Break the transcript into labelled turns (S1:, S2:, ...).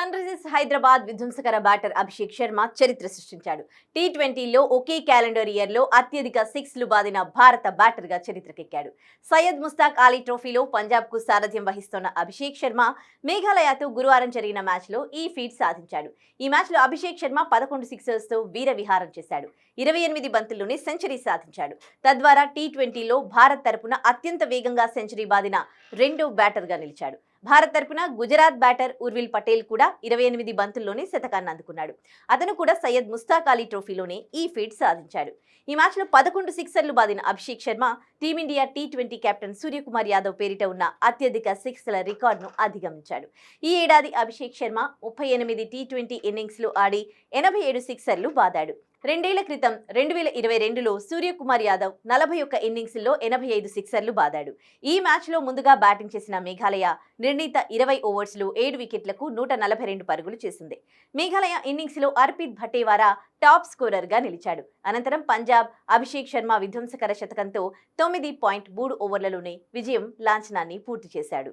S1: Sun Risers Hyderabad విధ్వంసకర batter Abhishek Sharma చరిత్ర సృష్టించాడు. టీ20లో ఒకే క్యాలెండర్ ఇయర్లో అత్యధిక సిక్స్లు బాదిన భారత బ్యాటర్గా చరిత్రకెక్కాడు. సయ్యద్ ముస్తాక్ అలీ ట్రోఫీలో పంజాబ్కు సారథ్యం వహిస్తున్న అభిషేక్ శర్మ మేఘాలయతో గురువారం జరిగిన మ్యాచ్లో ఈ ఫీట్ సాధించాడు. ఈ మ్యాచ్లో అభిషేక్ శర్మ 11 సిక్సర్స్తో వీర విహారం చేశాడు. 28 బంతుల్లోనే సెంచరీ సాధించాడు. తద్వారా టీ20లో భారత్ తరపున అత్యంత వేగంగా సెంచరీ బాదిన రెండో బ్యాటర్గా నిలిచాడు. భారత్ తరపున గుజరాత్ బ్యాటర్ ఉర్విల్ పటేల్ కూడా 28 బంతుల్లోనే శతకాన్ని అందుకున్నాడు. అతను కూడా సయ్యద్ ముస్తాక్ అలీ ట్రోఫీలోనే ఈ ఫీట్ సాధించాడు. ఈ మ్యాచ్లో 11 సిక్సర్లు బాదిన అభిషేక్ శర్మ టీమిండియా టీ20 కెప్టెన్ సూర్యకుమార్ యాదవ్ పేరిట ఉన్న అత్యధిక సిక్స్ల రికార్డును అధిగమించాడు. ఈ ఏడాది అభిషేక్ శర్మ 38 టీ20 ఇన్నింగ్స్లు ఆడి 87 సిక్సర్లు బాదాడు. 2 ఏళ్ల క్రితం 2022లో సూర్యకుమార్ యాదవ్ 41 ఇన్నింగ్స్లో 85 సిక్సర్లు బాదాడు. ఈ మ్యాచ్లో ముందుగా బ్యాటింగ్ చేసిన మేఘాలయ నిర్ణీత 20 ఓవర్స్లో 7 వికెట్లకు 142 పరుగులు చేసింది. మేఘాలయ ఇన్నింగ్స్లో అర్పిత్ భటేవారా టాప్ స్కోరర్గా నిలిచాడు. అనంతరం పంజాబ్ అభిషేక్ శర్మ విధ్వంసకర శతకంతో 9.3 ఓవర్లలోనే విజయం లాంఛనాన్ని పూర్తి చేశాడు.